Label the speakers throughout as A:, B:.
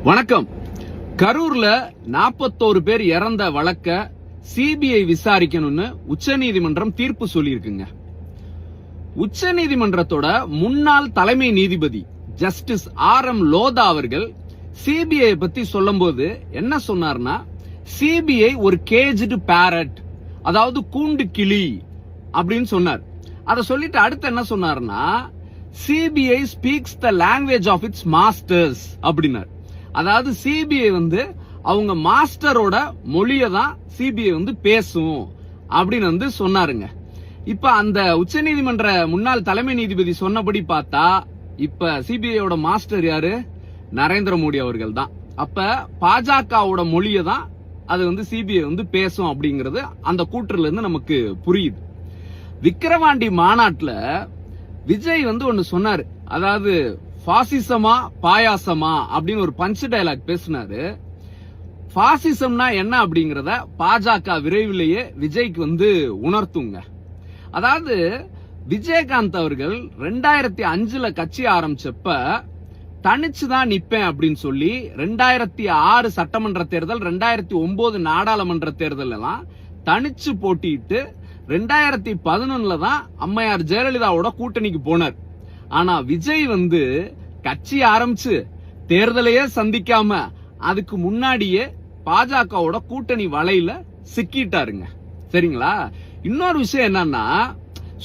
A: வணக்கம். கரூர்ல 41 பேர் இறந்த வழக்க சிபிஐ விசாரிக்கணும்னு உச்சநீதிமன்றம் தீர்ப்பு சொல்லியிருக்குங்க. உச்சநீதிமன்றத்தோட முன்னாள் தலைமை நீதிபதி ஜஸ்டிஸ் RM லோதா அவர்கள் சிபிஐ பத்தி சொல்லும்போது என்ன சொன்னார்னா, சிபிஐ ஒரு கேஜ்டு பேரட், அதாவது கூண்டு கிளி அப்படின்னு சொன்னார். அதை சொல்லிட்டு அடுத்து என்ன சொன்னார்னா, CBI speaks the language of its masters அப்படின்னார். அதாவது சிபிஐ அவங்க மாஸ்டரோட மொழியை தான் சிபிஐ பேசும் அப்படின்னு சொன்னாருங்க. இப்ப அந்த உச்சநீதிமன்ற முன்னாள் தலைமை நீதிபதி சொன்னபடி பார்த்தா இப்ப சிபிஐயோட மாஸ்டர் யாரு? நரேந்திர மோடி அவர்கள் தான். அப்ப பாஜகவோட மொழியை தான் அது சிபிஐ பேசும் அப்படிங்கறது அந்த கூற்றுல இருந்து நமக்கு புரியுது. விக்கிரவாண்டி மாநாட்டுல விஜய் ஒன்னு சொன்னாரு. அதாவது பாசிசமா பாயாசமா அப்படின்னு ஒரு பஞ்ச் டயலாக் பேசினாரு. பாசிசம்னா என்ன அப்படிங்கறத பாஜக விரைவிலேயே விஜய்க்கு உணர்த்துங்க. அதாவது விஜயகாந்த் அவர்கள் 2005 கட்சி ஆரம்பிச்சப்ப தனிச்சுதான் நிப்பேன் அப்படின்னு சொல்லி 2006 சட்டமன்ற தேர்தல், 2009 நாடாளுமன்ற தேர்தல் எல்லாம் தனிச்சு போட்டிட்டு 2011 தான் அம்மையார் ஜெயலலிதாவோட கூட்டணிக்கு போனார். ஆனா விஜய் கட்சி ஆரம்பிச்சு தேர்தலையே சந்திக்காம அதுக்கு முன்னாடியே பாஜகவோட கூட்டணி வலையில சிக்கிட்டாருங்க. சரிங்களா? இன்னொரு விஷயம் என்னன்னா,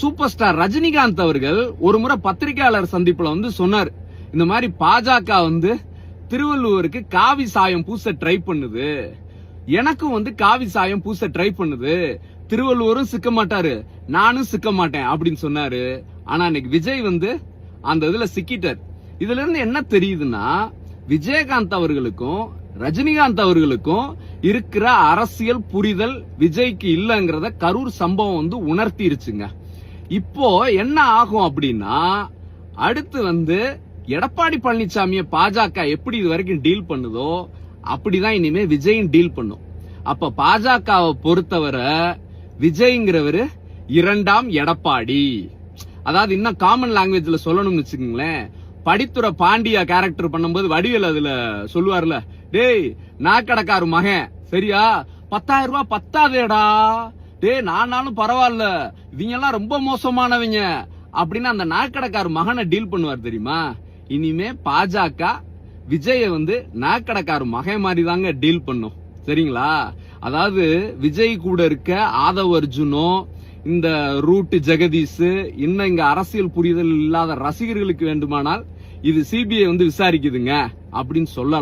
A: சூப்பர் ஸ்டார் ரஜினிகாந்த் அவர்கள் ஒரு முறை பத்திரிகையாளர் சந்திப்புல சொன்னார், இந்த மாதிரி பாஜக திருவள்ளுவருக்கு காவி சாயம் பூச ட்ரை பண்ணுது, எனக்கும் காவி சாயம் பூச ட்ரை பண்ணுது, திருவள்ளுவரும் சிக்க மாட்டாரு, நானும் சிக்க மாட்டேன் அப்படின்னு சொன்னாரு. ஆனா இன்னைக்கு விஜய் அந்த இதுல சிக்கிட்டார். இதுல இருந்து என்ன தெரியுதுன்னா, விஜயகாந்த் அவர்களுக்கும் ரஜினிகாந்த் அவர்களுக்கும் இருக்கிற அரசியல் புரிதல் விஜய்க்கு இல்லங்கிறத கரூர் சம்பவம் உணர்த்திருச்சுங்க. இப்போ என்ன ஆகும் அப்படின்னா, அடுத்து எடப்பாடி பழனிசாமியை பாஜக எப்படி இது வரைக்கும் டீல் பண்ணுதோ அப்படிதான் இனிமே விஜயும் டீல் பண்ணும். அப்ப பாஜகவை பொறுத்தவரை விஜய்ங்கிறவரு இரண்டாம் எடப்பாடி. அதாவது இன்னும் காமன் லாங்குவேஜ்ல சொல்லணும்னு வச்சுக்கோங்களேன், படித்துறை பாண்டியா கேரக்டர் பண்ணும்போது வடிவேல் அதுல சொல்லுவார்ல, டேய் நாக்கடக்காரு மகன், சரியா 10,000 ரூபாய் பத்தாதேடா, டேய் நானும் பரவாயில்ல, இவங்க எல்லாம் ரொம்ப மோசமானவங்க அப்படின்னு அந்த நாக்கடக்காரு மகனை டீல் பண்ணுவார் தெரியுமா? இனிமே பாஜக விஜய நாக்கடக்காரு மகன் மாதிரி தாங்க டீல் பண்ணும். சரிங்களா? அதாவது விஜய் கூட இருக்க ஆதவ் அர்ஜுனோ, இந்த ரூட் ஜெகதீஷ், இன்னும் இங்க அரசியல் புரிதல் இல்லாத ரசிகர்களுக்கு வேண்டுமானால் இது சிபிஐ விசாரிக்குதுங்க அப்படின்னு சொல்லலாம்.